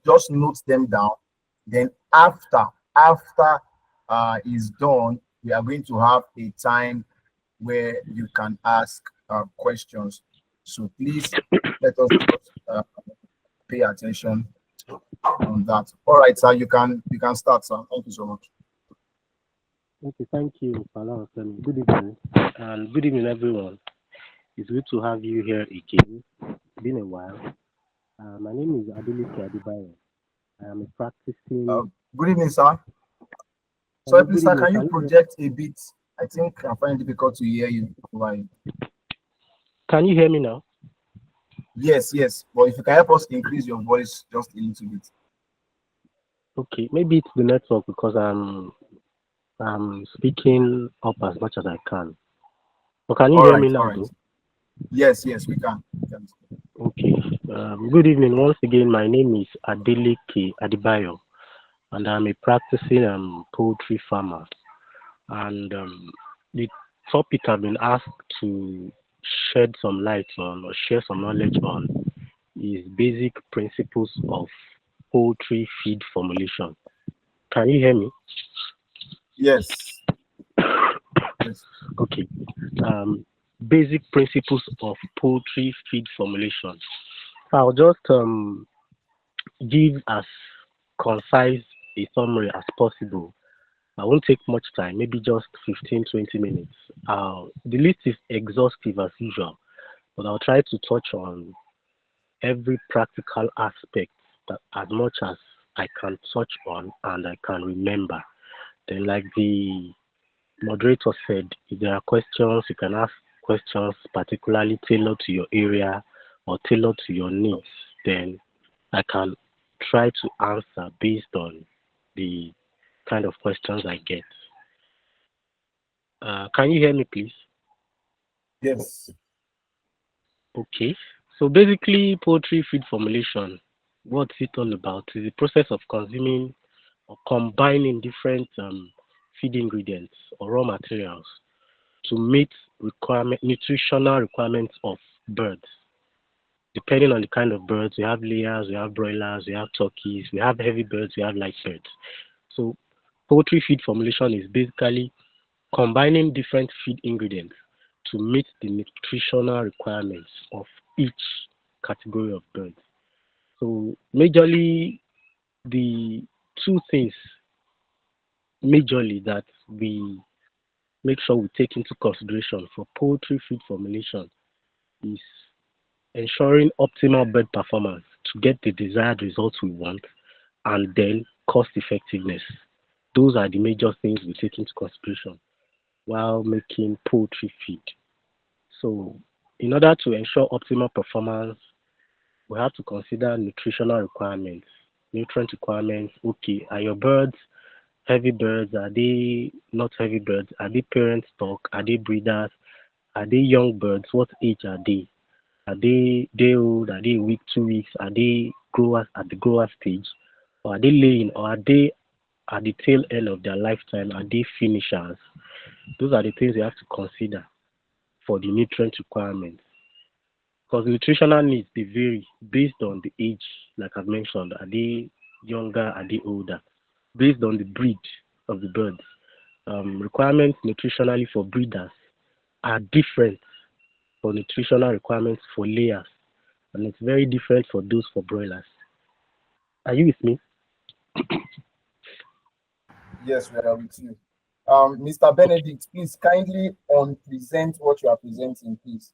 just note them down. Then after is done, we are going to have a time where you can ask questions. So please let us just, pay attention on that. All right, sir, you can start, sir. Thank you so much. Okay, thank you, Fala. Good evening, and good evening, everyone. It's good to have you here again. Been a while. My name is Adeleke Adibayo. I am a Uh, practicing. Good evening, sir. Sorry, Hello, please, good sir, evening. can you Can you project a bit? I think I find it difficult to hear you. Right. hear me now? Yes, yes. But if you can help us increase your voice just a little bit. Okay, maybe it's the network because I'm speaking up as much as I can. But can you All hear right, me all now, right. though? Yes, yes, we can. We can. Okay. Good evening once again. My name is Adeleke Adibayo, and I'm a practicing poultry farmer. And the topic I've been asked to shed some light on or share some knowledge on is basic principles of poultry feed formulation. Can you hear me? Yes, yes. Okay. Um, Basic principles of poultry feed formulation. I'll just give as concise a summary as possible. I won't take much time, maybe just 15-20 minutes. The list is exhaustive as usual, but I'll try to touch on every practical aspect that as much as I can touch on and I can remember. Then, like the moderator said, if there are questions, you can ask questions particularly tailored to your area or tailored to your needs. Then I can try to answer based on the kind of questions I get. Can you hear me, please? Yes. Okay. So basically, poultry feed formulation, what's it all about? Is the process of consuming or combining different feed ingredients or raw materials to meet nutritional requirements of birds. Depending on the kind of birds, we have layers, we have broilers, we have turkeys, we have heavy birds, we have light birds. So poultry feed formulation is basically combining different feed ingredients to meet the nutritional requirements of each category of birds. So majorly the two things majorly that we make sure we take into consideration for poultry feed formulation is ensuring optimal bird performance to get the desired results we want, and then cost effectiveness. Those are the major things we take into consideration while making poultry feed. So, in order to ensure optimal performance, we have to consider nutritional requirements, nutrient requirements. Okay, are your birds heavy birds? Are they not heavy birds? Are they parent stock? Are they breeders? Are they young birds? What age are they? Are they day old? Are they a week, 2 weeks? Are they growers at the grower stage? Or are they laying? Or are they at the tail end of their lifetime? Are they finishers? Those are the things you have to consider for the nutrient requirements. Because nutritional needs they vary based on the age, like I've mentioned. Are they younger? Are they older? Based on the breed of the birds. Requirements nutritionally for breeders are different for nutritional requirements for layers, and it's very different for those for broilers. Are you with me? Yes, we are with you. Mr. Okay. Benedict, please kindly on present what you are presenting, please.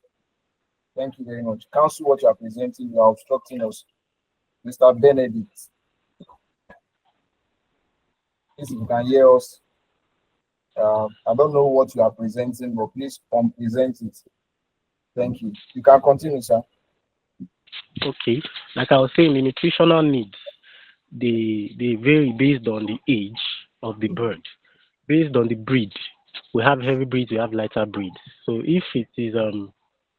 Thank you very much. Counsel what you are presenting. You are obstructing us. Mr. Benedict, please, if you can hear us, I don't know what you are presenting, but please present it. Thank you. You can continue, sir. Okay. Like I was saying, the nutritional needs they vary based on the age of the bird, based on the breed. We have heavy breeds, we have lighter breeds. So if it is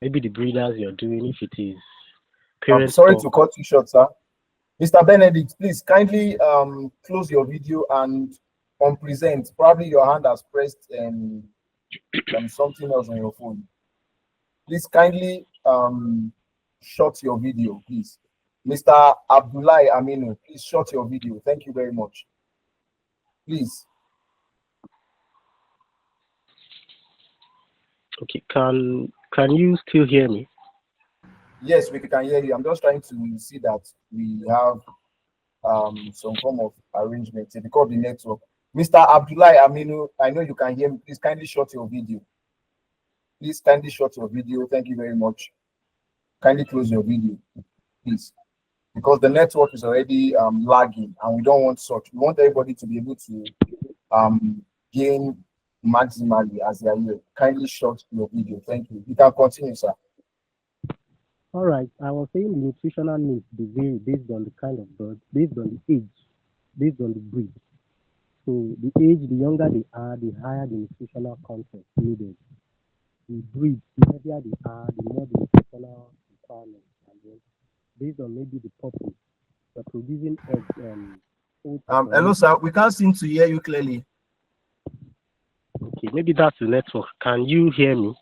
maybe the breeders you're doing, if it is parent Sorry stock. to cut you short, sir. Mr. Benedict, please kindly close your video and on present. Probably your hand has pressed something else on your phone. Please kindly shut your video, please. Mr. Abdullahi Aminu, please shut your video. Thank you very much. Please. Okay, can you still hear me? Yes, we can hear you. I'm just trying to see that we have some form of arrangement because of the network. Mr. Abdullahi Aminu, I know you can hear me. Please kindly shut your video. Please kindly shut your video. Thank you very much. Kindly close your video, please, because the network is already lagging, and we don't want such. We want everybody to be able to gain maximally as they are here. Kindly shut your video. Thank you. You can continue, sir. All right, I was saying the nutritional needs they vary based on the kind of bird, based on the age, based on the breed. So the age, the younger they are, the higher the nutritional content needed. The breed, the heavier they are, the more the nutritional requirements. And then based on maybe the purpose, they're producing eggs, poultry for Hello, meat. sir. We can't seem to hear you clearly. Okay, maybe that's the network. Can you hear me?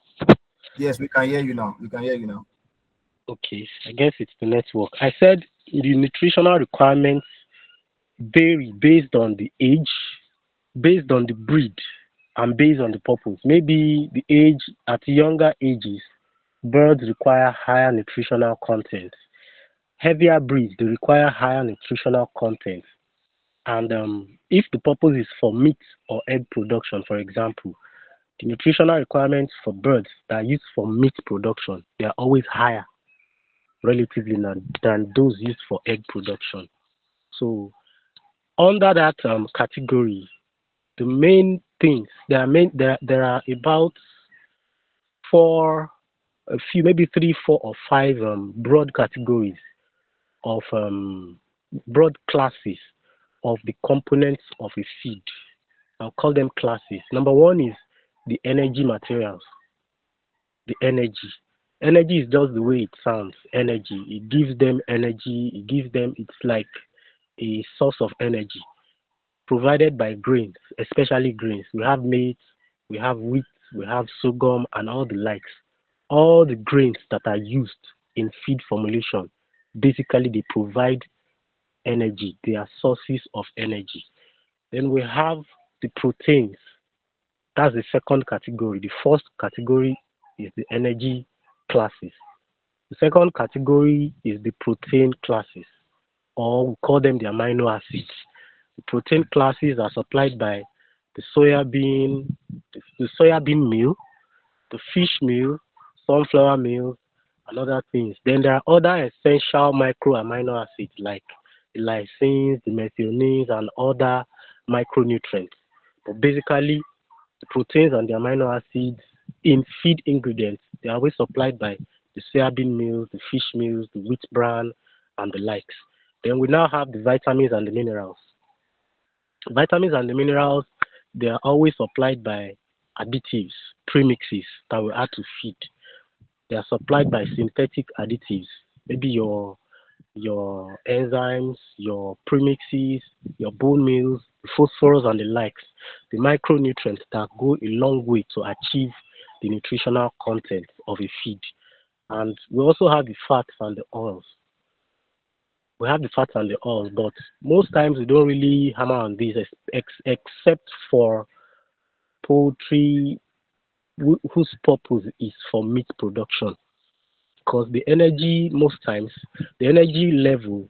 Yes, we can hear you now. We can hear you now. Okay, I guess it's the network. I said the nutritional requirements vary based on the age, based on the breed, and based on the purpose. Maybe the age at younger ages, birds require higher nutritional content. Heavier breeds they require higher nutritional content. And if the purpose is for meat or egg production, for example, the nutritional requirements for birds that are used for meat production they are always higher relatively than those used for egg production. So under that category, the main things there are about four, a few, maybe three, four, or five broad categories of broad classes of the components of a feed. I'll call them classes. Number one is the energy materials. The energy. Energy is just the way it sounds. Energy. It gives them energy. It gives them. It's like a source of energy provided by grains, especially grains. We have maize, we have wheat, we have sorghum, and all the likes. All the grains that are used in feed formulation, basically they provide energy. They are sources of energy. Then we have the proteins. That's the second category. The first category is the energy classes. The second category is the protein classes, or we call them the amino acids. The protein classes are supplied by the soybean meal, the fish meal, sunflower meal, and other things. Then there are other essential micro amino acids like the lysines, the methionines, and other micronutrients. But basically, the proteins and the amino acids in feed ingredients, they are always supplied by the soybean meals, the fish meals, the wheat bran, and the likes. Then we now have the vitamins and the minerals. Vitamins and the minerals, they are always supplied by additives, premixes that we add to feed. They are supplied by synthetic additives, maybe your enzymes, your premixes, your bone meals, phosphorus and the likes, the micronutrients that go a long way to achieve the nutritional content of a feed. And we also have the fats and the oils. We have the fats and the oils, but most times we don't really hammer on these except for poultry whose purpose is for meat production. Because the energy, most times, the energy level,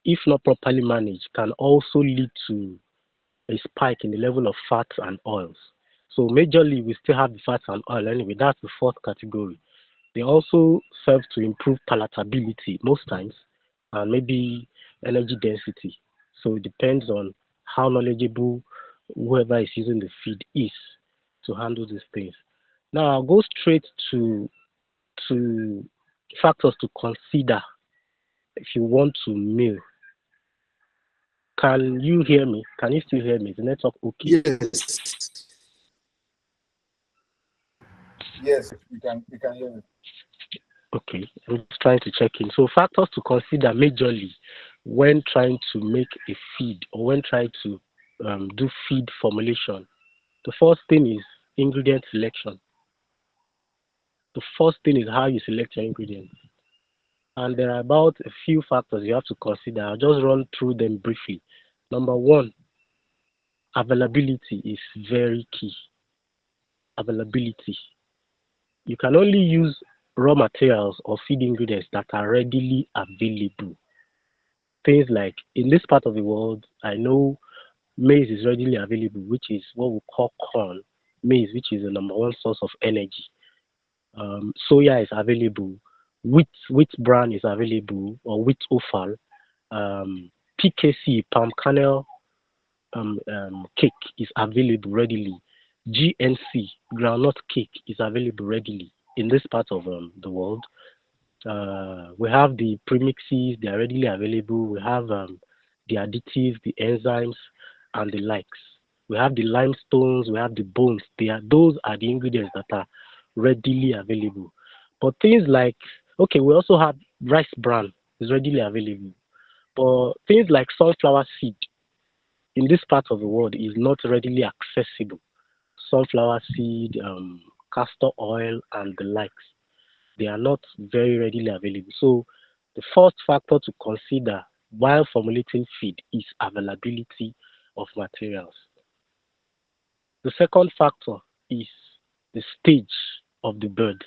if not properly managed, can also lead to a spike in the level of fats and oils. So majorly, we still have the fats and oil anyway. That's the fourth category. They also serve to improve palatability most times and maybe energy density. So it depends on how knowledgeable whoever is using the feed is to handle these things. Now I'll go straight to factors to consider if you want to mill. Can you hear me? Can you still hear me? Is the network okay? Yes. Yes, we can hear you. Okay, I'm just trying to check in. So factors to consider majorly when trying to make a feed or when trying to do feed formulation. The first thing is ingredient selection. The first thing is how you select your ingredients. And there are about a few factors you have to consider. I'll just run through them briefly. Number one, availability is very key. Availability. You can only use raw materials or feed ingredients that are readily available. Things like in this part of the world, I know maize is readily available, which is what we call corn. Maize, which is the number one source of energy. Soya is available. Wheat bran is available, or wheat offal. PKC, palm kernel cake is available readily. GNC, groundnut cake, is available readily in this part of the world. We have the premixes, they are readily available. We have the additives, the enzymes, and the likes. We have the limestones, we have the bones. Those are the ingredients that are readily available. But things like, okay, we also have rice bran is readily available. But things like sunflower seed in this part of the world is not readily accessible. Sunflower seed, castor oil, and the likes, they are not very readily available. So the first factor to consider while formulating feed is availability of materials. The second factor is the stage of the birds.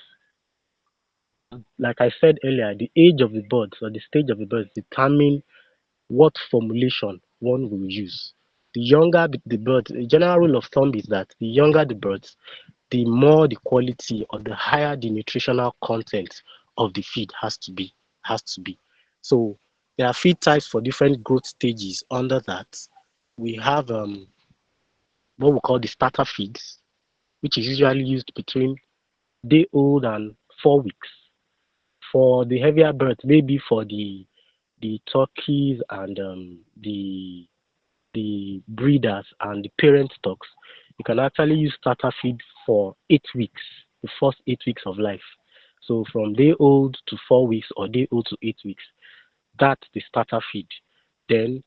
Like I said earlier, the age of the birds or the stage of the birds determine what formulation one will use. The younger the birds, the general rule of thumb is that the younger the birds, the more the quality or the higher the nutritional content of the feed has to be. So there are feed types for different growth stages. Under that, we have what we call the starter feeds, which is usually used between day old and 4 weeks. For the heavier birds, maybe for the turkeys and the breeders and the parent stocks, you can actually use starter feed for 8 weeks, the first 8 weeks of life. So from day old to 4 weeks or day old to 8 weeks, that's the starter feed. Then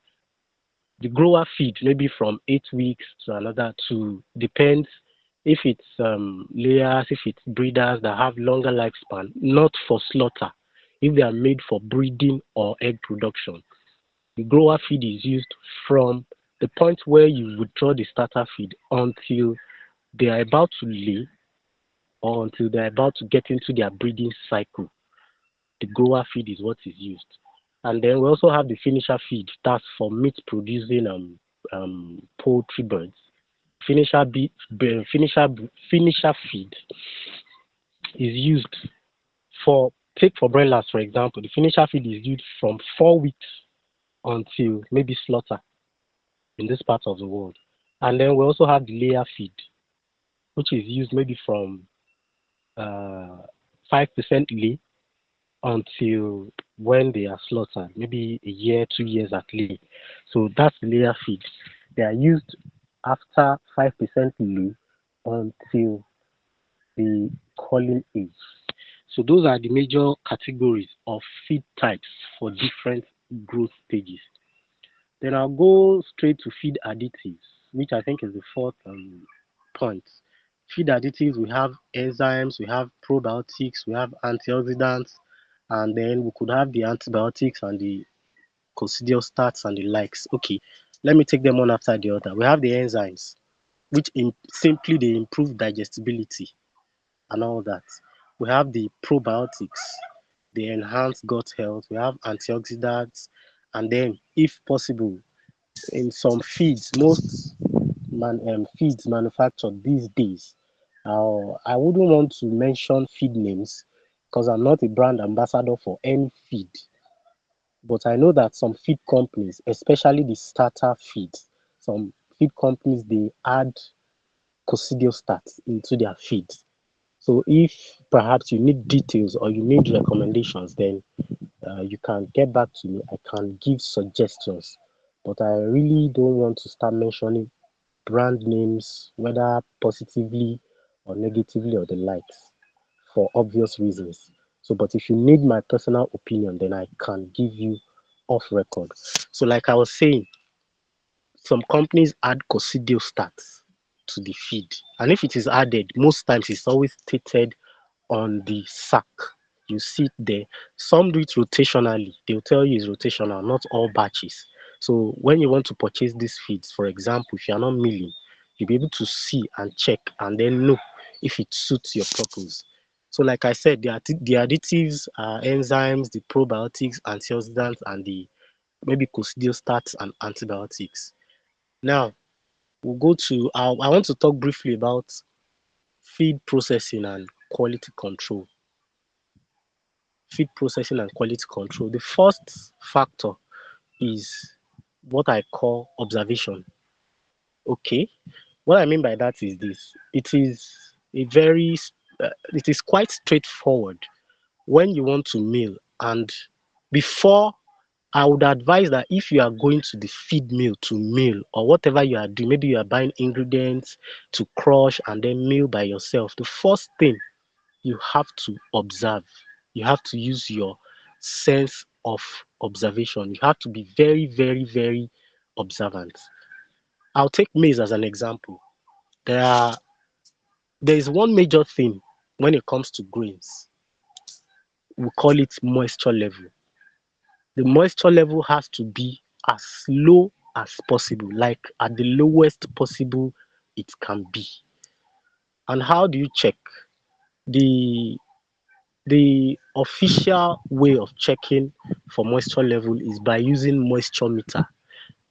the grower feed, maybe from 8 weeks to another two, depends if it's layers, if it's breeders that have longer lifespan, not for slaughter, if they are made for breeding or egg production. The grower feed is used from the point where you withdraw the starter feed until they are about to lay or until they are about to get into their breeding cycle. The grower feed is what is used. And then we also have the finisher feed. That's for meat producing poultry birds. Finisher feed is used for, take for broilers for example. The finisher feed is used from 4 weeks until maybe slaughter in this part of the world. And then we also have the layer feed, which is used maybe from 5% lay until when they are slaughtered, maybe a year, 2 years at lay. So that's the layer feed. They are used after 5% lay until the culling age. So those are the major categories of feed types for different growth stages. Then I'll go straight to feed additives, which I think is the fourth point. Feed additives, we have enzymes, we have probiotics, we have antioxidants, and then we could have the antibiotics and the coccidiostats and the likes. Okay, let me take them one after the other. We have the enzymes, which simply they improve digestibility and all that. We have the probiotics, they enhance gut health. We have antioxidants, and then, if possible, in some feeds, most feeds manufactured these days. I wouldn't want to mention feed names because I'm not a brand ambassador for any feed, but I know that some feed companies, especially the starter feeds, some feed companies they add coccidiostats into their feeds. So if perhaps you need details or you need recommendations, then you can get back to me. I can give suggestions, but I really don't want to start mentioning brand names, whether positively or negatively or the likes, for obvious reasons. So, but if you need my personal opinion, then I can give you off record. So, like I was saying, some companies add coccidiostats to the feed, and if it is added, most times it's always stated on the sack. You sit there. Some do it rotationally. They'll tell you it's rotational, not all batches. So when you want to purchase these feeds, for example, if you're not milling, you'll be able to see and check and then know if it suits your purpose. So like I said, the additives are enzymes, the probiotics, antioxidants, and the maybe coccidiostats and antibiotics. Now, we'll go to, I want to talk briefly about feed processing and quality control. Feed processing and quality control. The first factor is what I call observation. Okay, what I mean by that is this: it is a very, it is quite straightforward when you want to mill. And before, I would advise that if you are going to the feed mill to mill or whatever you are doing, maybe you are buying ingredients to crush and then mill by yourself, the first thing you have to observe. You have to use your sense of observation. You have to be very, very, very observant. I'll take maize as an example. There are there is one major thing when it comes to grains. We call it moisture level. The moisture level has to be as low as possible, like at the lowest possible it can be. And how do you check? The The official way of checking for moisture level is by using moisture meter.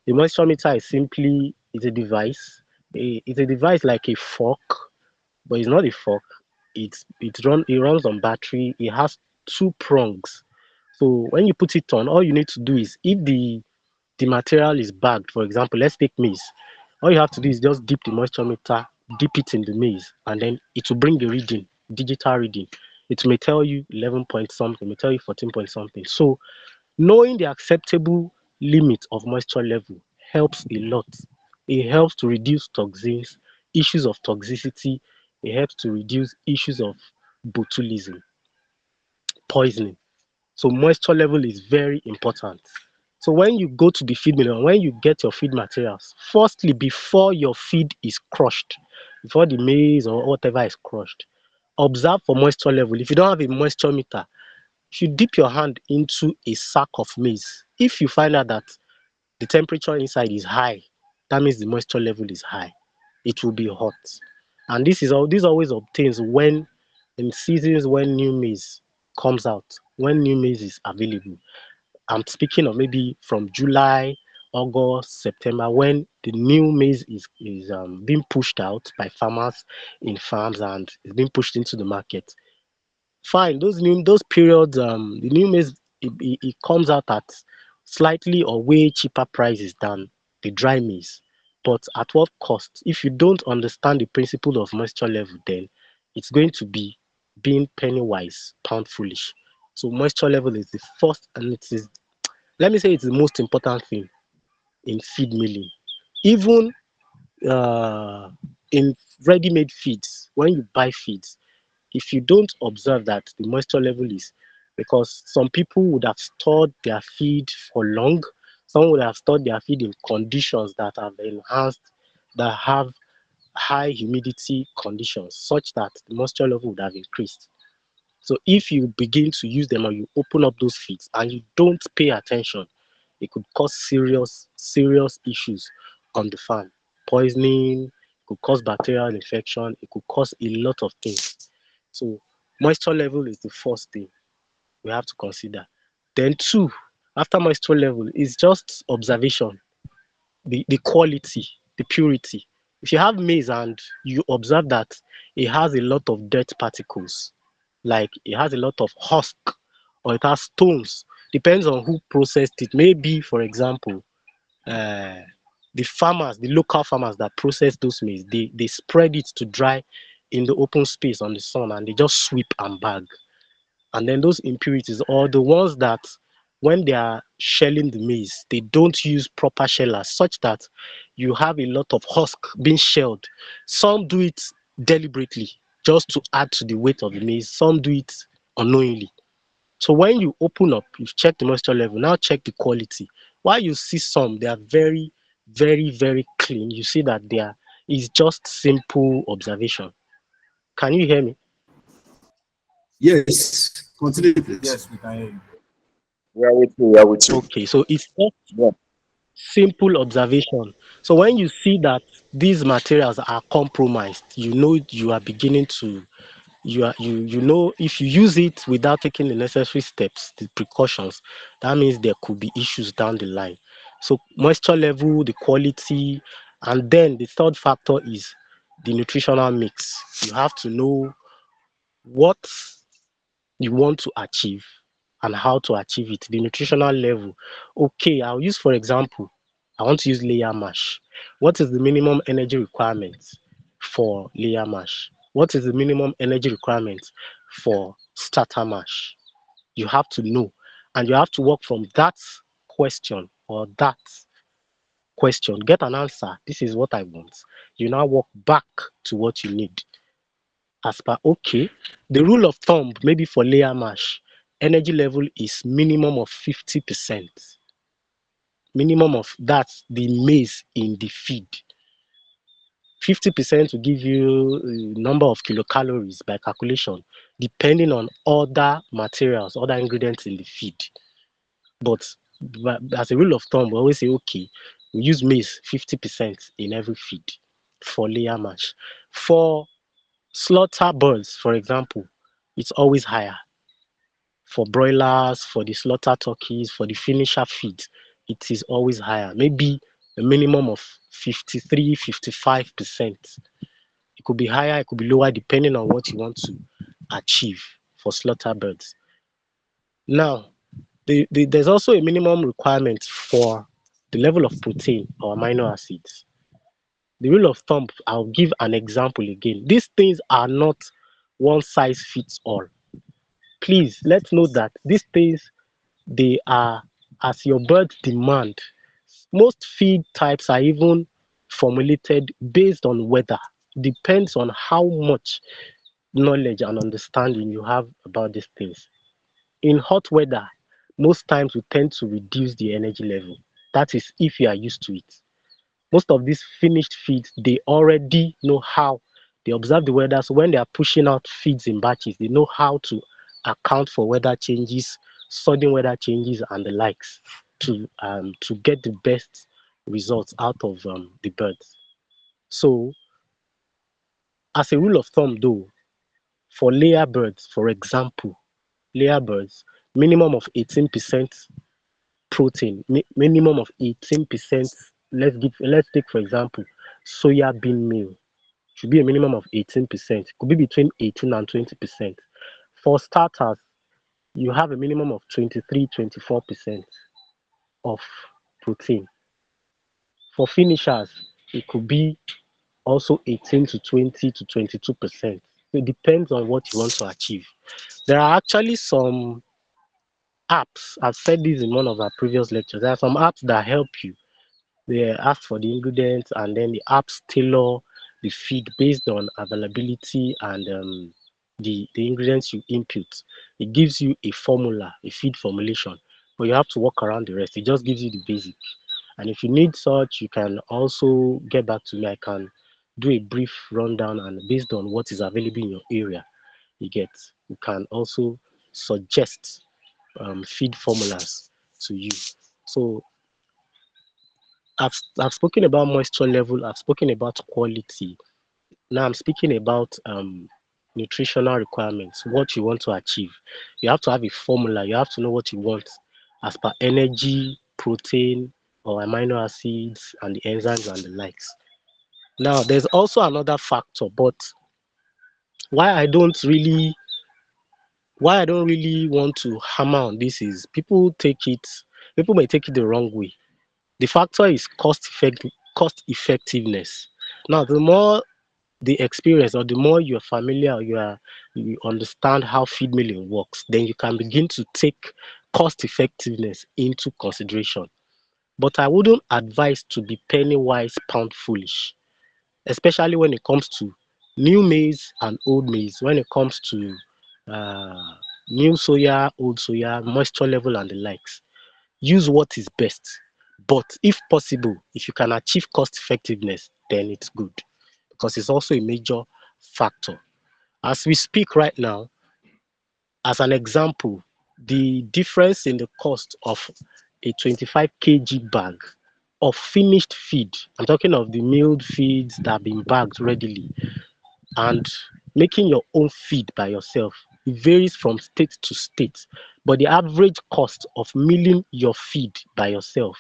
The moisture meter is simply is a device. It's a device like a fork, but it's not a fork. It runs on battery. It has two prongs. So when you put it on, all you need to do is if the material is bagged, for example, let's take maize. All you have to do is just dip the moisture meter, dip it in the maize, and then it will bring a reading, digital reading. It may tell you 11 point something, it may tell you 14 point something. So knowing the acceptable limit of moisture level helps a lot. It helps to reduce toxins, issues of toxicity. It helps to reduce issues of botulism, poisoning. So moisture level is very important. So when you go to the feed mill and when you get your feed materials, firstly, before your feed is crushed, before the maize or whatever is crushed, observe for moisture level. If you don't have a moisture meter, you dip your hand into a sack of maize. If you find out that the temperature inside is high, that means the moisture level is high. It will be hot. And this always obtains when in seasons when new maize comes out, when new maize is available. I'm speaking of maybe from July, August, September, when the new maize is being pushed out by farmers in farms and is being pushed into the market. Fine, those periods, the new maize it comes out at slightly or way cheaper prices than the dry maize. But at what cost? If you don't understand the principle of moisture level, then it's going to be being penny wise, pound foolish. So moisture level is the first, and it is, let me say, it's the most important thing in feed milling. Even uh, in ready-made feeds, when you buy feeds, if you don't observe that the moisture level is, because some people would have stored their feed for long, some would have stored their feed in conditions that have enhanced, that have high humidity conditions, such that the moisture level would have increased. So if you begin to use them or you open up those feeds and you don't pay attention, it could cause serious issues on the farm. Poisoning, it could cause bacterial infection, it could cause a lot of things. So moisture level is the first thing we have to consider. Then two, after moisture level, is just observation, the quality, the purity. If you have maize and you observe that it has a lot of dirt particles, like it has a lot of husk or it has stones, depends on who processed it. Maybe, for example, uh, the local farmers that process those maize, they spread it to dry in the open space on the sun and they just sweep and bag. And then those impurities, or the ones that when they are shelling the maize, they don't use proper shellers, such that you have a lot of husk being shelled. Some do it deliberately just to add to the weight of the maize, some do it unknowingly. So when you open up, you've checked the moisture level, now check the quality. While you see some, they are very, very, very clean. You see that they are, it's just simple observation. Can you hear me? Yes, continue, please. Yes, we can hear you. We are with you. We are with you. Okay, so it's just Yeah. simple observation. So when you see that these materials are compromised, you know you are beginning to you know if you use it without taking the necessary steps, the precautions, that means there could be issues down the line. So moisture level, the quality, and then the third factor is the nutritional mix. You have to know what you want to achieve and how to achieve it, the nutritional level. Okay, I'll use for example, I want to use layer mash. What is the minimum energy requirement for layer mash? What is the minimum energy requirement for starter mash? You have to know, and you have to work from that question or that question, get an answer. This is what I want. You now work back to what you need. As per, okay, the rule of thumb maybe for layer mash, energy level is minimum of 50%. Minimum of that's the maize in the feed. 50% will give you a number of kilocalories by calculation, depending on other materials, other ingredients in the feed. But as a rule of thumb, we always say, okay, we use maize 50% in every feed for layer mash. For slaughter birds, for example, it's always higher. For broilers, for the slaughter turkeys, for the finisher feed, it is always higher. Maybe a minimum of 53, 55%. It could be higher, it could be lower, depending on what you want to achieve for slaughter birds. Now, there's also a minimum requirement for the level of protein or amino acids. The rule of thumb, I'll give an example again. These things are not one size fits all. Please, let's note that these things, they are as your bird demand. Most feed types are even formulated based on weather. Depends on how much knowledge and understanding you have about these things. In hot weather, most times we tend to reduce the energy level. That is if you are used to it. Most of these finished feeds, they already know how. They observe the weather, so when they are pushing out feeds in batches, they know how to account for weather changes, sudden weather changes, and the likes to get the best results out of the birds. So, as a rule of thumb, though, for layer birds, for example, layer birds, minimum of 18% protein, minimum of 18%. Let's take for example, soya bean meal should be a minimum of 18%. Could be between 18 and 20%. For starters, you have a minimum of 23, 24% of protein. For finishers, it could be also 18 to 20 to 22%. It depends on what you want to achieve. There are actually some apps. I've said this in one of our previous lectures. There are some apps that help you. They ask for the ingredients, and then the apps tailor the feed based on availability and the ingredients you input. It gives you a formula, a feed formulation, but you have to work around the rest. It just gives you the basic. And if you need such, you can also get back to me. I can do a brief rundown, and based on what is available in your area, you can also suggest feed formulas to you. So I've spoken about moisture level, I've spoken about quality. Now I'm speaking about nutritional requirements, what you want to achieve. You have to have a formula, you have to know what you want as per energy, protein, or amino acids, and the enzymes and the likes. Now there's also another factor, but why I don't really why I don't really want to hammer on this is people may take it the wrong way. The factor is cost effectiveness. Now, the more the experience or the more you're familiar, you understand how feed milling works, then you can begin to take cost effectiveness into consideration. But I wouldn't advise to be penny wise, pound foolish, especially when it comes to new maize and old maize, when it comes to uh, new soya, old soya, moisture level, and the likes. Use what is best. But if possible, if you can achieve cost effectiveness, then it's good because it's also a major factor. As we speak right now, as an example, the difference in the cost of a 25 kg bag of finished feed, I'm talking of the milled feeds that have been bagged readily, and making your own feed by yourself, it varies from state to state. But the average cost of milling your feed by yourself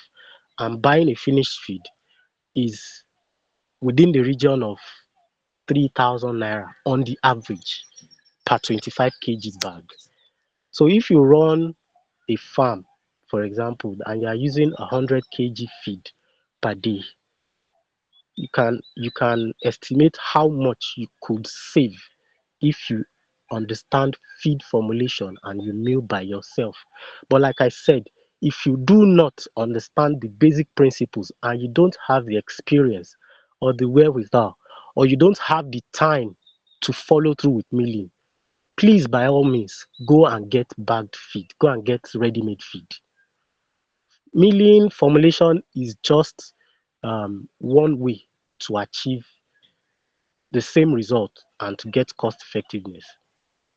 and buying a finished feed is within the region of 3,000 naira on the average per 25 kg bag. So if you run a farm, for example, and you are using 100 kg feed per day, you can estimate how much you could save if you understand feed formulation and you mill by yourself. But like I said, if you do not understand the basic principles and you don't have the experience or the wherewithal, or you don't have the time to follow through with milling, please by all means go and get bagged feed, go and get ready-made feed. Milling formulation is just one way to achieve the same result and to get cost effectiveness,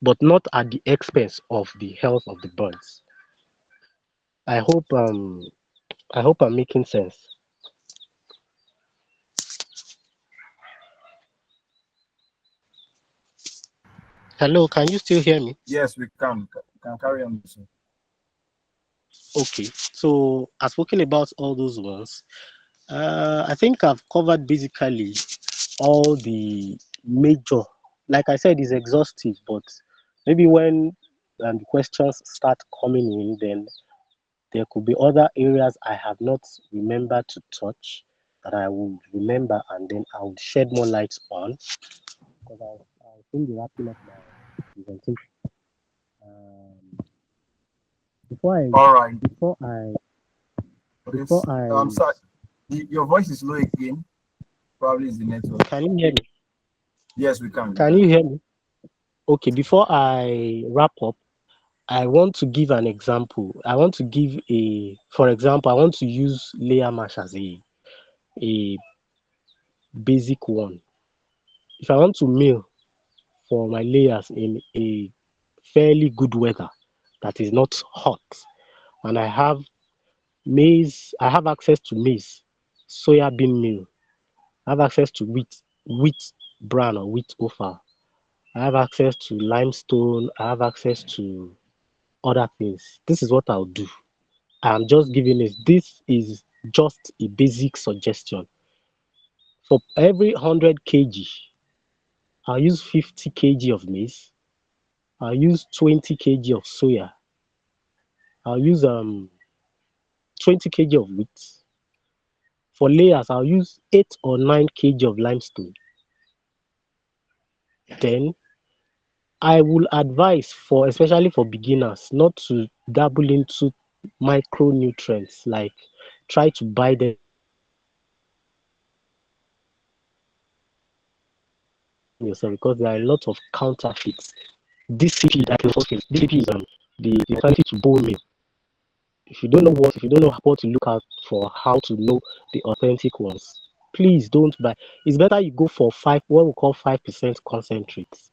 but not at the expense of the health of the birds. I hope I'm making sense. Hello, can you still hear me? Yes, we can. Can carry on. Sir. Okay, so I've spoken about all those ones. I think I've covered basically all the major. Like I said, it's exhaustive, but maybe when the questions start coming in, then there could be other areas I have not remembered to touch that I would remember, and then I would shed more light on, because I'll soon be wrapping up my presentation. Um, before I All right. before I Okay. before I I'm sorry. Your voice is low again. Probably is the network. can you hear me? Yes, we can. We Can can. you hear me? Okay, before I wrap up, I want to give an example. I want to give for example, I want to use layer mash as a basic one. If I want to mill for my layers in a fairly good weather that is not hot, and I have access to maize, soya bean meal, I have access to wheat bran or wheat offal, I have access to limestone, I have access to other things. This is what I'll do. I'm just giving this is just a basic suggestion. For every 100 kg, I'll use 50 kg of maize, I'll use 20 kg of soya, I'll use 20 kg of wheat. For layers, I'll use 8 or 9 kg of limestone. Then I will advise, for especially for beginners, not to dabble into micronutrients, like try to buy them yourself, because there are a lot of counterfeits. DCP, that is also DCP is the authority to bone meal. If you don't know what to look out for, how to know the authentic ones, please don't buy. It's better you go for what we call 5% concentrates.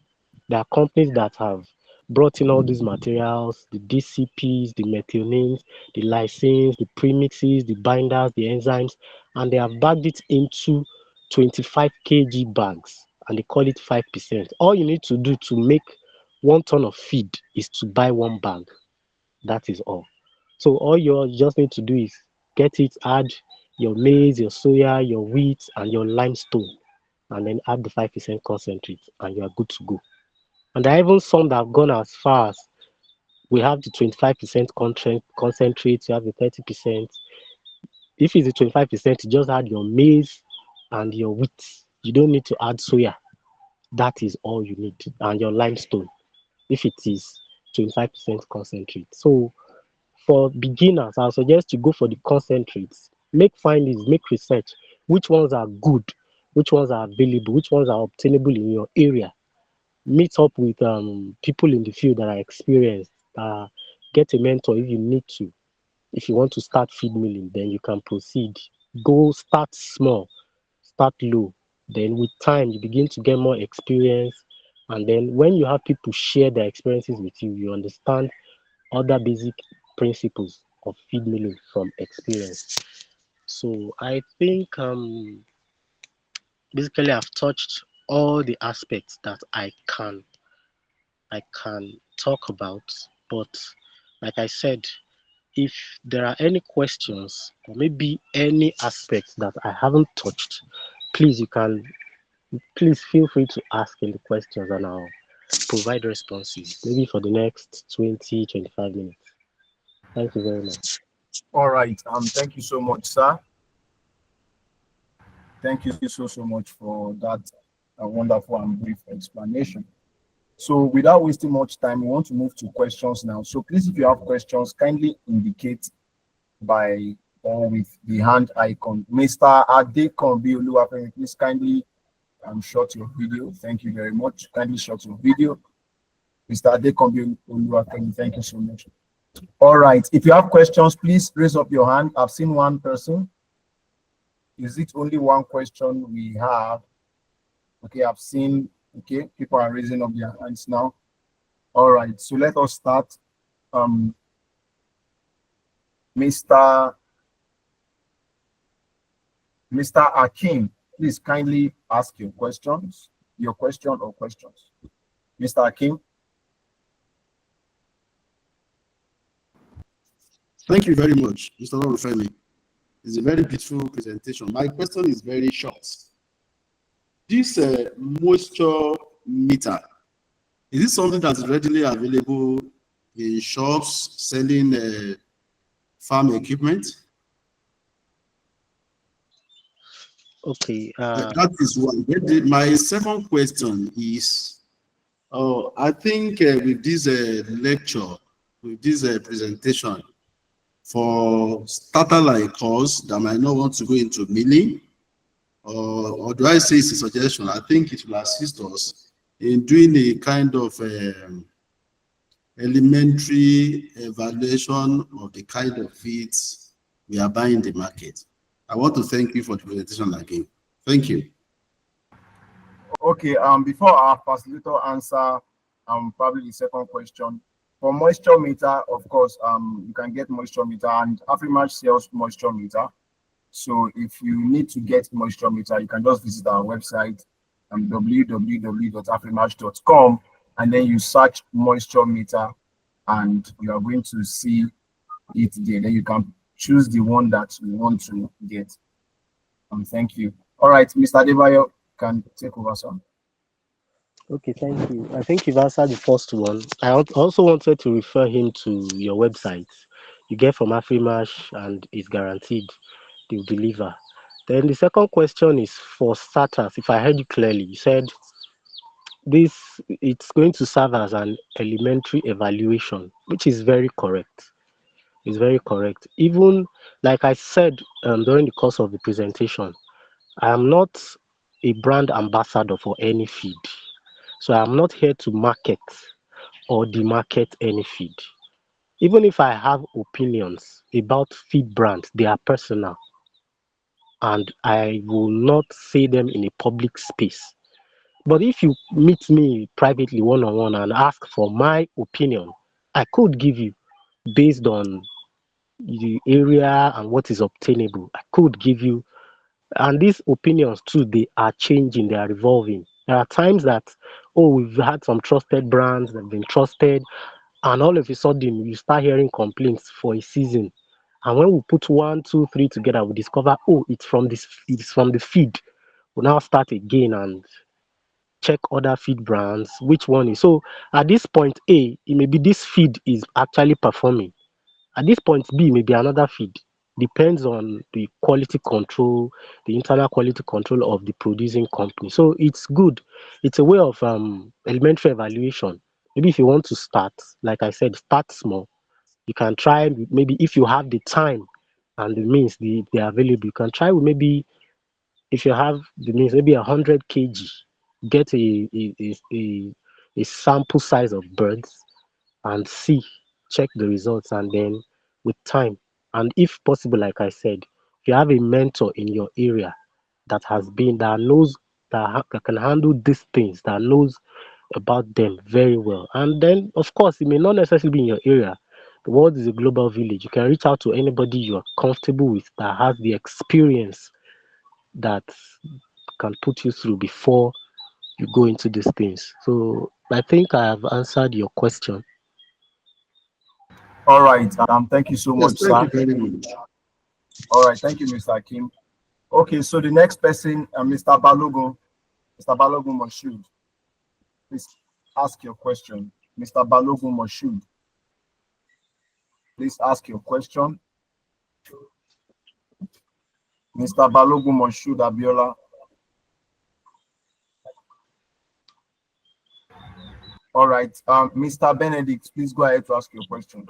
There are companies that have brought in all these materials, the DCPs, the methionines, the lysines, the premixes, the binders, the enzymes, and they have bagged it into 25 kg bags, and they call it 5%. All you need to do to make 1 ton of feed is to buy one bag. That is all. So all you just need to do is get it, add your maize, your soya, your wheat, and your limestone, and then add the 5% concentrate, and you are good to go. And there are even some that have gone as far as we have the 25% concentrate, you have the 30%. If it's the 25%, you just add your maize and your wheat. You don't need to add soya. That is all you need. And your limestone, if it is 25% concentrate. So for beginners, I'll suggest you go for the concentrates. Make findings, make research. Which ones are good? Which ones are available? Which ones are obtainable in your area? Meet up with people in the field that are experienced. Get a mentor if you need to. If you want to start feed milling, then you can proceed. Go start small, start low. Then with time, you begin to get more experience, And then when you have people share their experiences with you, you understand other basic principles of feed milling from experience. So I think basically I've touched all the aspects that I can talk about. But like I said, if there are any questions or maybe any aspects that I haven't touched, please you can please feel free to ask in the questions and I'll provide responses maybe for the next 20-25 minutes. Thank you very much. All right. Thank you so much, sir. Thank you so much for that wonderful and brief explanation. So without wasting much time, we want to move to questions now. So please, if you have questions, kindly indicate by or with the hand icon. Mr. Adekonbi Oluwafemi, please kindly shut your video. Thank you very much. Kindly shut your video. Mr. Adekonbi Oluwafemi, thank you so much. All right. If you have questions, please raise up your hand. I've seen one person. Is it only one question we have? Okay, I've seen. Okay, people are raising up their hands now. All right, so let us start. Mr. Akim, please kindly ask your questions, your question or questions. Mr. Akim. Thank you very much, Mr. Olufemi. It's a very beautiful presentation. My question is very short. This moisture meter, is it something that's readily available in shops selling farm equipment? Okay. That is one. My second question is, I think with this lecture, with this presentation, for starter like us that might not want to go into milling, or do I say it's a suggestion? I think it will assist us in doing a kind of elementary evaluation of the kind of feeds we are buying in the market. I want to thank you for the presentation again. Thank you. Okay, before our facilitator answer probably the second question, for moisture meter, of course, you can get moisture meter, and Afrimash sells moisture meter. So if you need to get moisture meter, you can just visit our website, www.afrimash.com, and then you search moisture meter, and you are going to see it there. Then you can choose the one that you want to get. Thank you. All right, Mr. Adebayo can take over, sir. Okay, thank you. I think you've answered the first one. I also wanted to refer him to your website. You get from Afrimash and it's guaranteed they'll deliver. Then the second question is for starters. If I heard you clearly, you said this it's going to serve as an elementary evaluation, which is very correct. It's very correct. Even like I said during the course of the presentation, I am not a brand ambassador for any feed. So I'm not here to market or demarket any feed. Even if I have opinions about feed brands, they are personal and I will not say them in a public space. But if you meet me privately one on one and ask for my opinion, I could give you based on the area and what is obtainable. I could give you, and these opinions too, they are changing, they are evolving. There are times that, oh, we've had some trusted brands that have been trusted, and all of a sudden you start hearing complaints for a season. And when we put one, two, three together, we discover, oh, it's from the feed. We now start again and check other feed brands, which one is. So at this point A, it may be this feed is actually performing. At this point B, maybe another feed. Depends on the quality control, the internal quality control of the producing company. So it's good. It's a way of elementary evaluation. Maybe if you want to start, like I said, start small. You can try maybe if you have the time and the means they are available. You can try with maybe if you have the means, maybe 100 kg. Get a sample size of birds and see, check the results, and then with time, and if possible, like I said, if you have a mentor in your area that has been that knows that can handle these things, that knows about them very well. And then, of course, it may not necessarily be in your area. The world is a global village. You can reach out to anybody you are comfortable with that has the experience that can put you through before you go into these things. So I think I have answered your question. All right. Thank you so Yes, much, thank sir. you very much. All right. Thank you, Mr. Kim. Okay, so the next person, Mr. Balogun, Mr. Balogun Moshood, please ask your question. Mr. Balogun Moshood, please ask your question. Mr. Balogun Moshood Abiola. All right, Mr. Benedict, please go ahead to ask your question.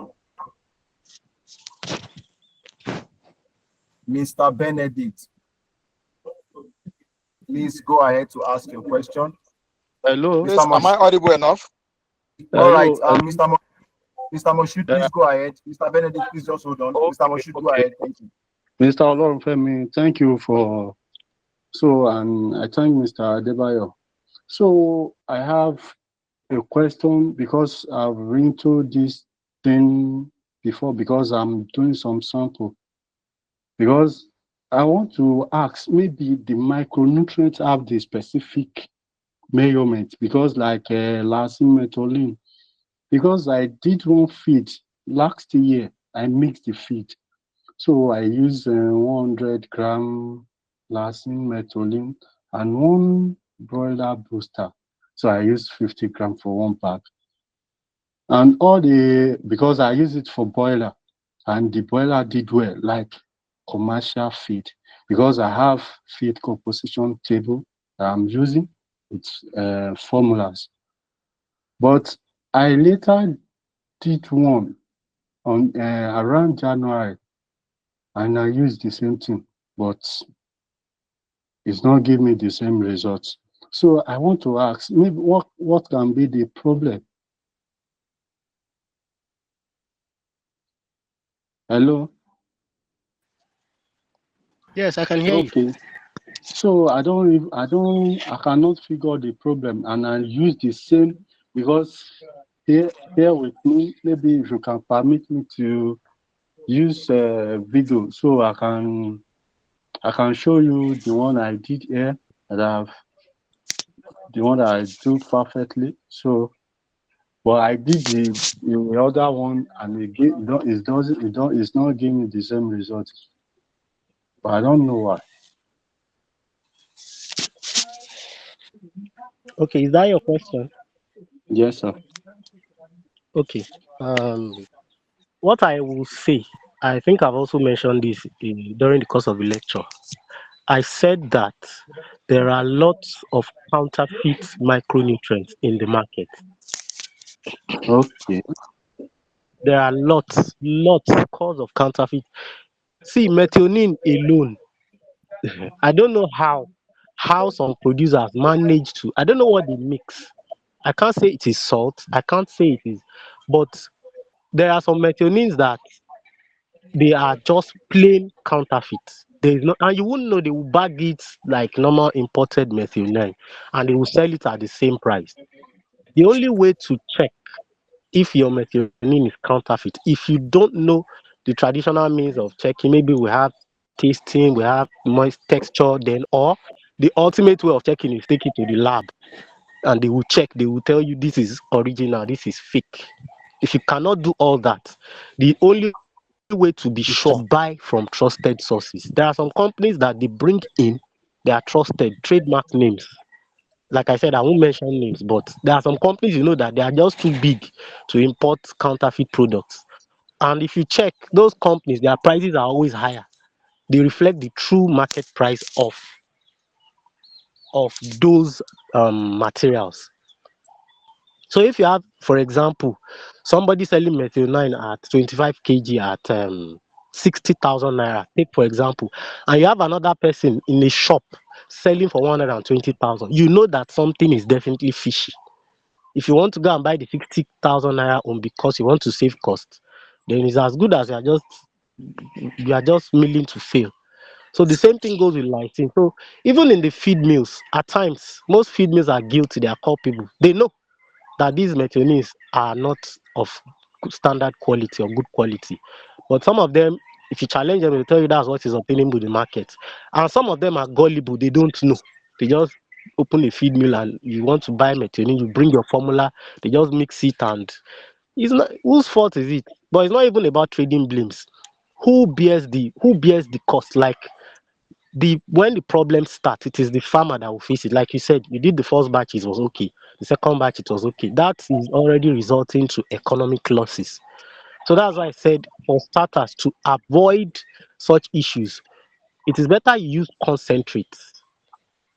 Mr. Benedict, please go ahead to ask your question. Hello. Mr. Am I Moshood. audible enough? All right, Hello. Mr. Moshood, please go ahead. Mr. Benedict, please just hold on. Mr. Moshood, go ahead. Thank you. Mr. Olorunfemi, thank you for and I thank Mr. Adebayo. So I have a question because I've been to this thing before because I'm doing some sample. Because I want to ask, maybe the micronutrients have the specific measurement because like lacin because I did one feed last year, I mixed the feed. So I use 100 gram lacin and one broiler booster. So I use 50 gram for one pack. And because I use it for boiler, and the boiler did well, like commercial feed, because I have feed composition table that I'm using with formulas. But I later did one on around January, and I used the same thing, but it's not giving me the same results. So I want to ask, maybe what can be the problem? Hello? Yes, I can hear you. Okay. So I cannot figure the problem, and I use the same because here with me, maybe if you can permit me to use video so I can show you the one I did here the one that I do perfectly. So, but I did the other one and it's not giving me the same result. But I don't know why. Okay, is that your question? Yes, sir. Okay. What I will say, I think I've also mentioned this during the course of the lecture. I said that there are lots of counterfeit micronutrients in the market. Okay. There are lots cause of counterfeit. See, methionine alone, I don't know how some producers manage to. I don't know what they mix. I can't say it is salt. I can't say it is, but there are some methionines that they are just plain counterfeit. There is no, and you wouldn't know, they will bag it like normal imported methionine, and they will sell it at the same price. The only way to check if your methionine is counterfeit, if you don't know the traditional means of checking, maybe we have tasting, we have moist texture, then or the ultimate way of checking is take it to the lab and they will check, they will tell you this is original, this is fake. If you cannot do all that, the only way to be sure is to buy from trusted sources. There are some companies that they bring in, they are trusted, trademark names. Like I said, I won't mention names, but there are some companies that they are just too big to import counterfeit products. And if you check those companies, their prices are always higher. They reflect the true market price of those materials. So if you have, for example, somebody selling methionine at 25 kg at 60,000 naira, take for example, and you have another person in a shop selling for 120,000, you know that something is definitely fishy. If you want to go and buy the 60,000 naira on because you want to save cost, then it's as good as you are just willing to fail. So the same thing goes with lysine. So even in the feed mills, at times most feed mills are guilty, they are culpable. They know. that these methionines are not of standard quality or good quality. But some of them, if you challenge them, they'll tell you that's what is obtainable in the market. And some of them are gullible, they don't know. They just open a feed mill and you want to buy methionine, you bring your formula, they just mix it, and it's not whose fault is it? But it's not even about trading blames. Who bears the cost? Like the when the problem starts, it is the farmer that will face it. Like you said, you did the first batch, it was okay. The second batch, it was okay. That is already resulting to economic losses. So that's why I said for starters to avoid such issues, it is better you use concentrates.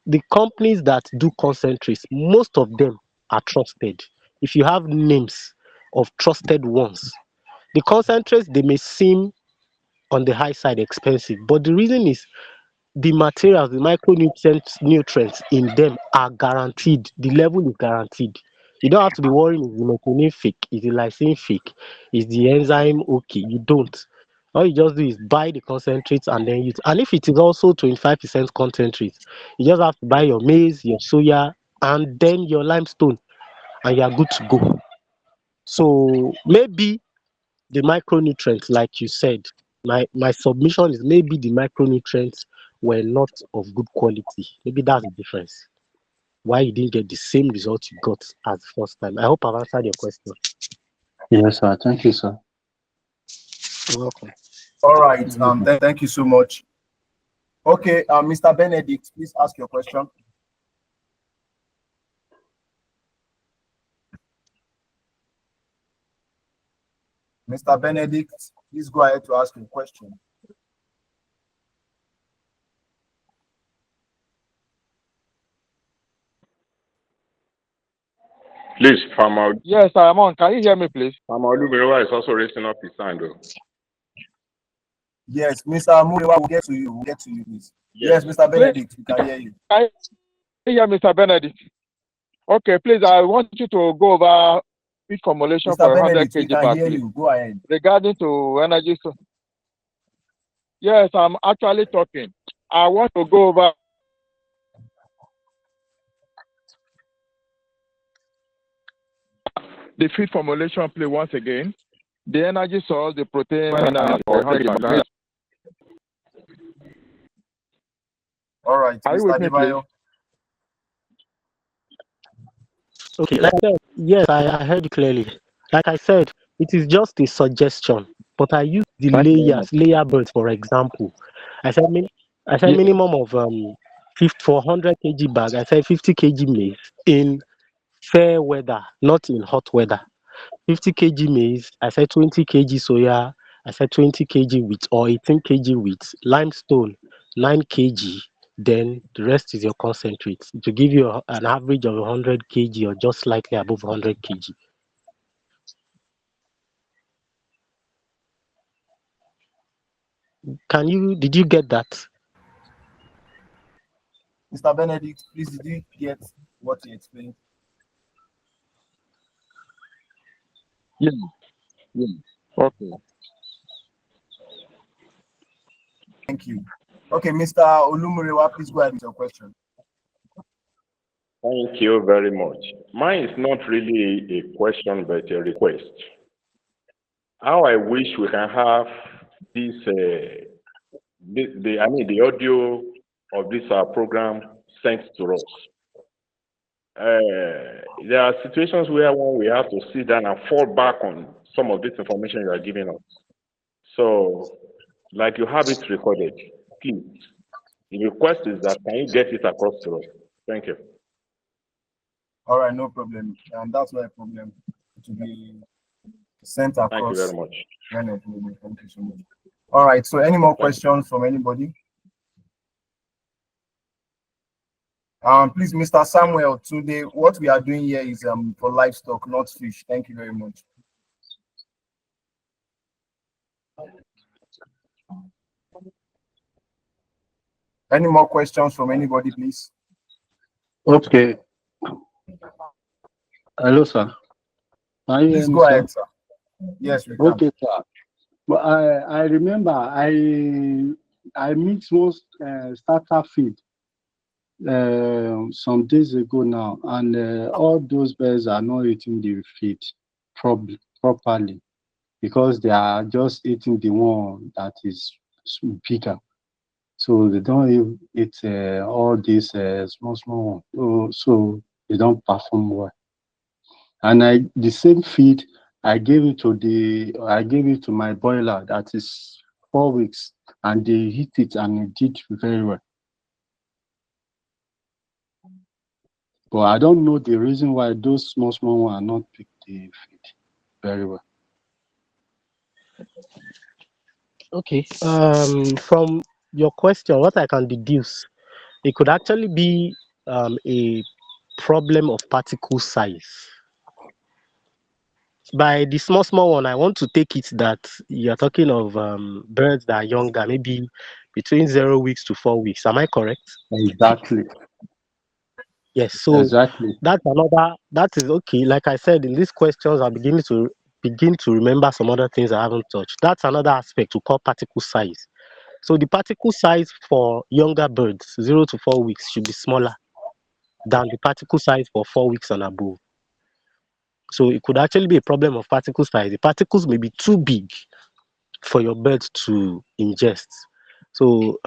The companies that do concentrates, most of them are trusted. If you have names of trusted ones, the concentrates they may seem on the high side expensive, but the reason is the materials, the micronutrients nutrients in them are guaranteed. The level is guaranteed. You don't have to be worrying, is the methionine fake, is the lysine fake, is the enzyme okay. You don't. All you just do is buy the concentrates and then use. And if it is also 25% concentrate, you just have to buy your maize, your soya, and then your limestone, and you are good to go. So maybe the micronutrients, like you said, my submission is maybe the micronutrients were not of good quality. Maybe that's the difference. Why you didn't get the same result you got as the first time. I hope I've answered your question. Yes, sir. Thank you, sir. You're welcome. All right. Thank you so much. Okay, Mr. Benedict, please ask your question. Mr. Benedict, please go ahead to ask your question. Please, Farmer. Yes, I'm on. Can you hear me, please? Farmer Olumirewa is also raising up his hand, though. Yes, Mr. Murewa, we'll get to you. We'll get to you, please. Yes, Mr. Benedict, we can hear you. Can you hear Mr. Benedict? Okay, please, I want you to go over feed formulation Mr. for 100 Benedict, we kg can bag, hear please. you. Go ahead. Regarding to energy. Yes, I'm actually talking. I want to go over the feed formulation, please, once again. The energy source, the protein, and for 100 bag. All right, Are you Mr. with me, please? Debayo. Okay, like I said, yes, I heard you clearly. Like I said, it is just a suggestion, but I use the layer birds for example. I said I said Yeah. minimum of 50 for 100 kg bag. I said 50 kg maize in fair weather, not in hot weather. 50 kg maize. I said 20 kg soya. I said 20 kg wheat or 18 kg wheat. Limestone 9 kg. Then the rest is your concentrate to give you an average of 100 kg or just slightly above 100 kg. Did you get that? Mr. Benedict, please, did you get what he explained? Yeah. Okay. Thank you. Okay, Mr. Olumurewa, please go ahead with your question. Thank you very much. Mine is not really a question, but a request. How I wish we can have this, the audio of this program sent to us. There are situations where we have to sit down and fall back on some of this information you are giving us. So, like you have it recorded, please. The request is that can you get it across to us? Thank you. All right, no problem. And that's not a problem to be sent across. Thank you very much. Thank you so much. All right, so any more questions from anybody? Please, Mr. Samuel, today what we are doing here is for livestock, not fish. Thank you very much. Any more questions from anybody, please? Okay. Hello, sir. Please go ahead, sir. Yes, we can. Okay, sir. But I remember I mix most starter feed some days ago now, and all those birds are not eating the feed properly because they are just eating the one that is bigger. So they don't eat all these small ones. So they don't perform well. And the same feed I gave it to my boiler that is 4 weeks, and they eat it and it did very well. But I don't know the reason why those small ones are not pick the feed very well. Okay. From your question, what I can deduce, it could actually be a problem of particle size. By the small one, I want to take it that you're talking of birds that are younger, maybe between 0 weeks to 4 weeks. Am I correct? Exactly. Yes. So Exactly. that is okay. Like I said, in these questions, I'm beginning to remember some other things I haven't touched. That's another aspect to call particle size. So the particle size for younger birds, 0 to 4 weeks, should be smaller than the particle size for 4 weeks and above. So it could actually be a problem of particle size. The particles may be too big for your bird to ingest. So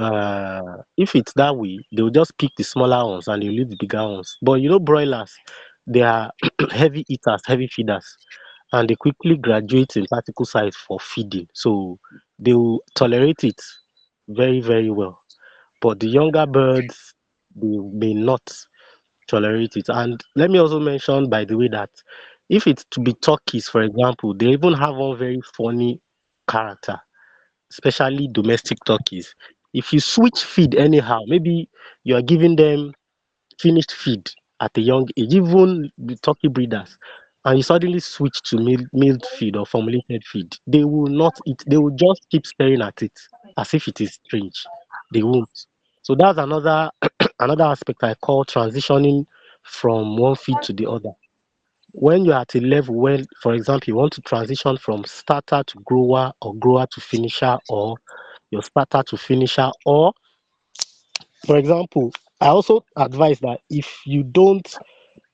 if it's that way, they'll just pick the smaller ones and they'll leave the bigger ones. But broilers, they are heavy eaters, heavy feeders, and they quickly graduate in particle size for feeding. So they will tolerate it very, very well. But the younger birds, they may not tolerate it. And let me also mention, by the way, that if it's to be turkeys, for example, they even have one very funny character, especially domestic turkeys. If you switch feed anyhow, maybe you are giving them finished feed at a young age, even the turkey breeders, and you suddenly switch to milled feed or formulated feed, they will not eat. They will just keep staring at it as if it is strange. They won't. So that's another another aspect I call transitioning from one feed to the other. When you're at a level where, for example, you want to transition from starter to grower or grower to finisher, or your starter to finisher, or for example, I also advise that if you don't,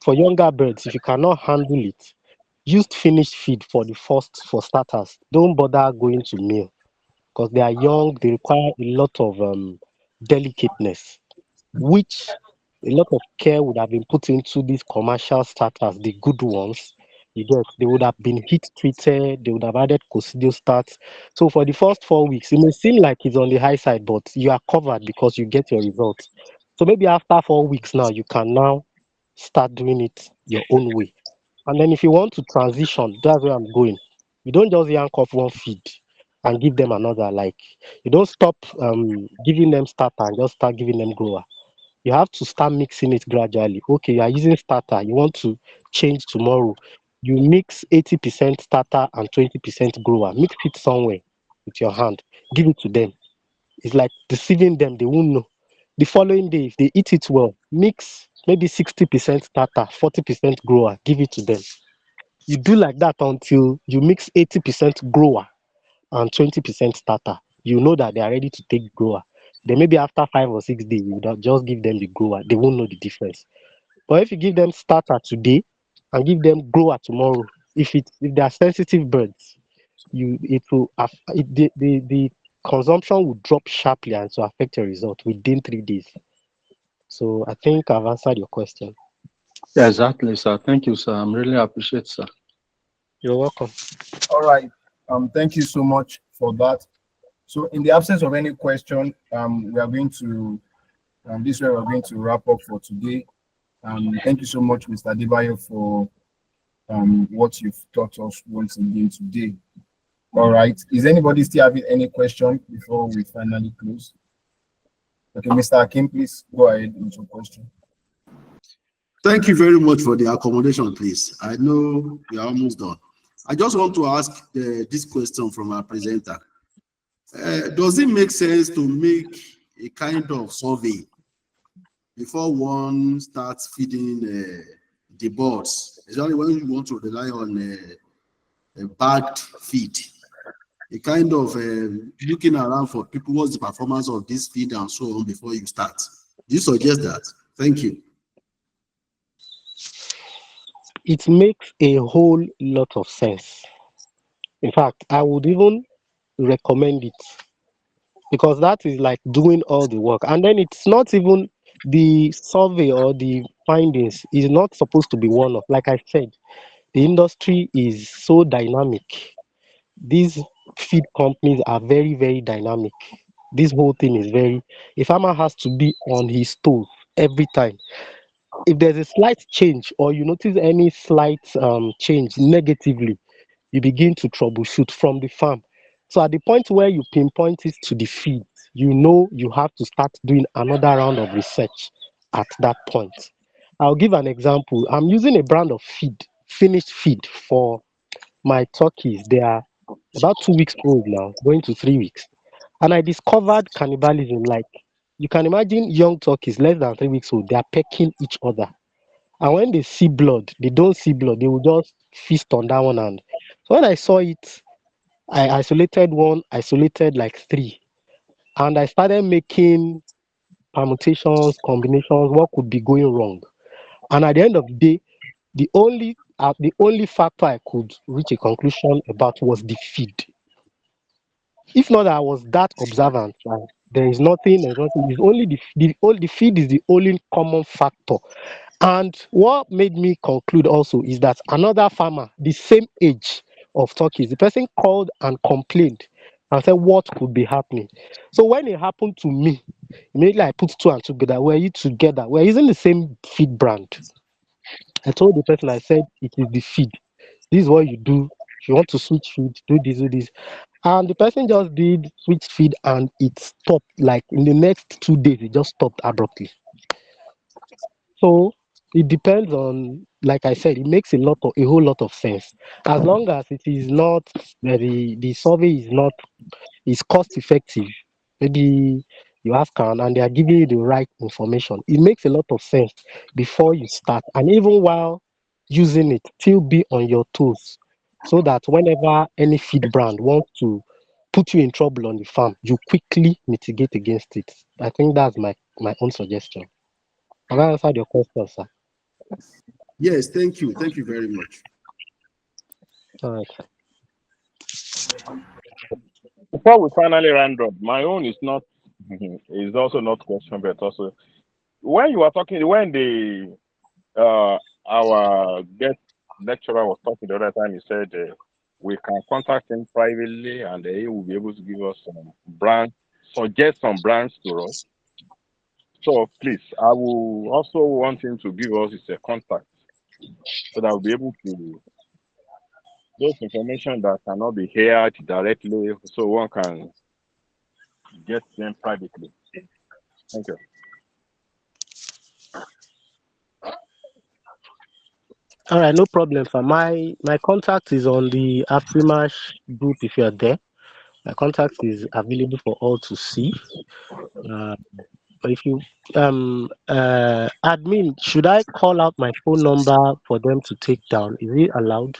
for younger birds, if you cannot handle it, use finished feed for starters. Don't bother going to meal because they are young, they require a lot of delicateness, which a lot of care would have been put into these commercial starters, the good ones. You get, they would have been heat treated, they would have added coccidio starts. So for the first 4 weeks, it may seem like it's on the high side, but you are covered because you get your results. So maybe after 4 weeks now, you can now start doing it your own way. And then if you want to transition, that's where I'm going. You don't just yank off one feed and give them another. Like, you don't stop giving them starter and just start giving them grower. You have to start mixing it gradually. Okay, you are using starter, you want to change tomorrow. You mix 80% starter and 20% grower. Mix it somewhere with your hand. Give it to them. It's like deceiving them, they won't know. The following day, if they eat it well, mix maybe 60% starter, 40% grower, give it to them. You do like that until you mix 80% grower and 20% starter. You know that they are ready to take grower. Then maybe after 5 or 6 days, you just give them the grower. They won't know the difference. But if you give them starter today and give them grower tomorrow, if they are sensitive birds, the consumption will drop sharply and to affect your result within 3 days. So I think I've answered your question. Yeah, exactly, sir. Thank you, sir. I'm really appreciate, sir. You're welcome. All right. Thank you so much for that. So, in the absence of any question, we are going to this way we're going to wrap up for today. Thank you so much, Mr. Adebayo, for what you've taught us once again today. All right. Is anybody still having any question before we finally close? Okay, Mr. Akim, please go ahead with your question. Thank you very much for the accommodation, please. I know we are almost done. I just want to ask this question from our presenter. Does it make sense to make a kind of survey before one starts feeding the birds, especially when you want to rely on a bagged feed? A kind of looking around for people, what's the performance of this feed and so on before you start. Do you suggest that? Thank you. It makes a whole lot of sense. In fact, I would even recommend it because that is like doing all the work. And then it's not even the survey or the findings is not supposed to be one of. Like I said, the industry is so dynamic. These feed companies are very, very dynamic. This whole thing is very, a farmer has to be on his toes every time. If there's a slight change or you notice any slight change negatively, you begin to troubleshoot from the farm. So at the point where you pinpoint it to the feed, you know you have to start doing another round of research at that point. I'll give an example. I'm using a brand of feed, finished feed for my turkeys. They are about 2 weeks old now, going to 3 weeks. And I discovered cannibalism. Like you can imagine young turkeys, less than 3 weeks old, they are pecking each other. And when they see blood, they don't see blood, they will just feast on that one hand. So when I saw it, I isolated one, isolated like three, and I started making permutations, combinations, what could be going wrong. And at the end of the day, the only factor I could reach a conclusion about was the feed. If not, I was that observant. Like, there is nothing. There's nothing. It's only the feed is the only common factor. And what made me conclude also is that another farmer, the same age of turkeys, the person called and complained and said what could be happening. So when it happened to me, immediately I put two and two together. We're you together. We're using the same feed brand. I told the person, I said, it is the feed. This is what you do. If you want to switch feed, do this, do this. And the person just did switch feed and it stopped. Like in the next 2 days, it just stopped abruptly. So it depends on, like I said, it makes a whole lot of sense. As long as it is not the survey is cost effective. Maybe you ask around and they are giving you the right information. It makes a lot of sense before you start, and even while using it, still be on your toes, so that whenever any feed brand wants to put you in trouble on the farm, you quickly mitigate against it. I think that's my own suggestion. Have I answered your question, sir? Yes, thank you. Thank you very much. All right. Before we finally round up, my own is not is also not question, but also when you were talking, when the our guest lecturer was talking the other time, he said we can contact him privately and he will be able to give us some brands, suggest some brands to us. So please, I will also want him to give us his contact so that we'll be able to those information that cannot be heard directly, so one can get them privately. Thank you. All right, no problem, sir. My contact is on the Afrimash group. If you are there, my contact is available for all to see. Uh, but if you admin, should I call out my phone number for them to take down? Is it allowed?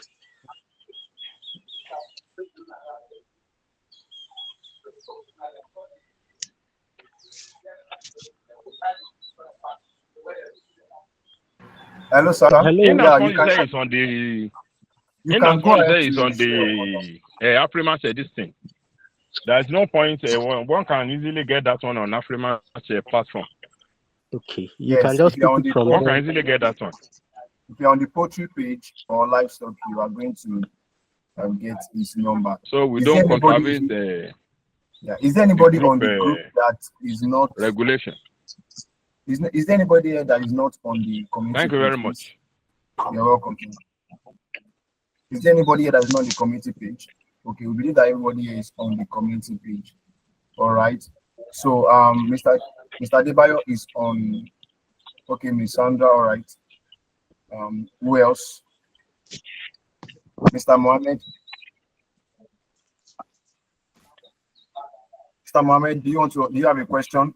Hello, sir. In Hello. as Yeah, one you you can say is on the go ahead is on to the Afrimash this thing. There's no point. One can easily get that one on Afrimash platform. Okay, you can yes, if just you're pick on it the from One there. can easily get that one. if you're on the poultry page or livestock, you are going to get his number. So we Is there don't anybody? contravene the Is there anybody group on the group that is not? regulation. Is there anybody here that is not on the community Thank you very page, please? much. You're welcome. Is there anybody here that is not on the community page? Okay, we believe that everybody here is on the community page. All right. So Mr. Adebayo is on. Okay, Miss Sandra. All right. Who else? Mr. Mohammed. Mr. Mohammed, do you have a question?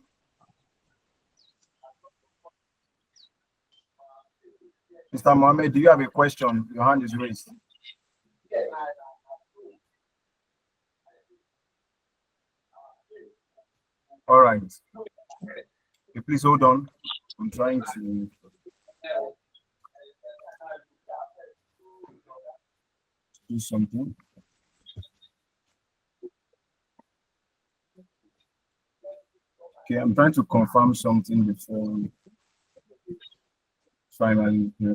Mr. Mohammed, do you have a question? Your hand is raised. All right. Okay, please hold on. I'm trying to do something. Okay, I'm trying to confirm something before we finally. Yeah.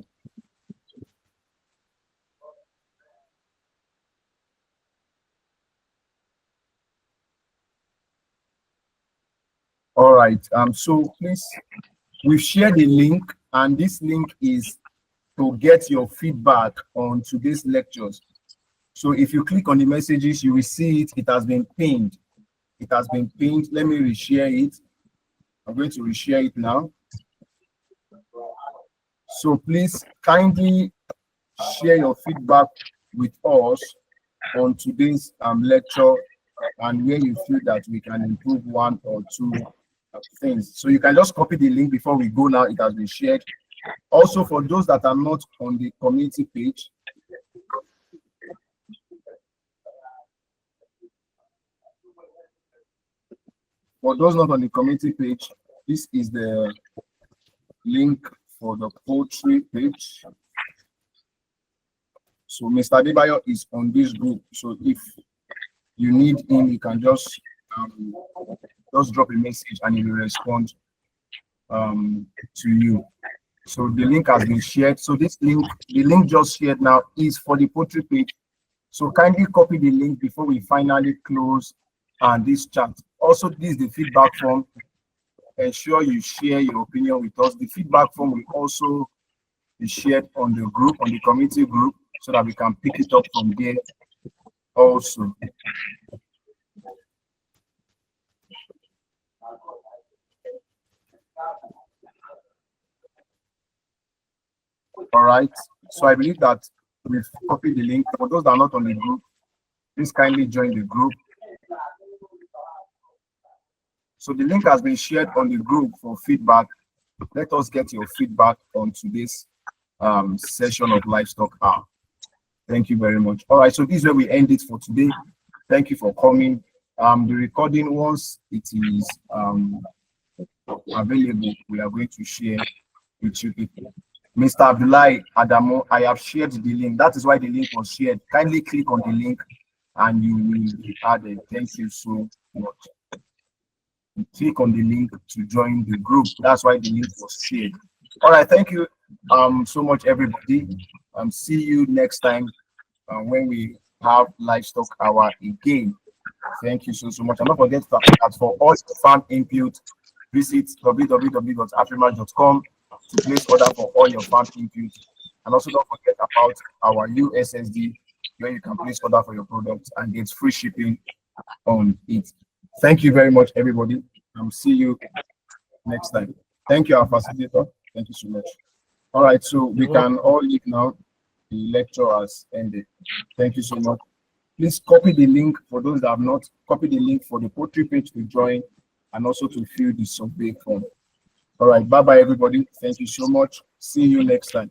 All right. So please, we've shared a link, and this link is to get your feedback on today's lectures. So if you click on the messages, you will see it. It has been pinned. It has been pinned. Let me reshare it. I'm going to reshare it now. So please kindly share your feedback with us on today's lecture, and where you feel that we can improve one or two things. So you can just copy the link before we go now. It has been shared. Also, for those that are not on the community page, this is the link for the poultry page. So Mr. Adebayo is on this group. So if you need him, you can just drop a message and he will respond to you. So the link has been shared. So this link, the link just shared now, is for the poultry page. So kindly copy the link before we finally close this chat. Also, this is the feedback form. Ensure you share your opinion with us. The feedback form will also be shared on the group, on the community group, so that we can pick it up from there also. All right. So I believe that we've copied the link. For those that are not on the group, please kindly join the group. So the link has been shared on the group for feedback. Let us get your feedback on today's session of Livestock Hour. Thank you very much. All right, so this is where we end it for today. Thank you for coming. The recording, once it is available, we are going to share with you people. Mr. Abdullahi Adamo, I have shared the link. That is why the link was shared. Kindly click on the link and you will be added. Thank you so much. Click on the link to join the group. That's why the link was shared. All right, thank you so much, everybody. See you next time when we have Livestock Hour again. Thank you so much. And don't forget that for all farm input, visit www.afrimash.com to place order for all your farm input. And also don't forget about our USSD, where you can place order for your products and get free shipping on it. Thank you very much, everybody. See you next time. Thank you, our facilitator. Thank you so much. All right, so we can all leave now. The lecture has ended. Thank you so much. Please copy the link for those that have not. Copy the link for the poultry page to join and also to fill the survey form. All right, bye-bye, everybody. Thank you so much. See you next time.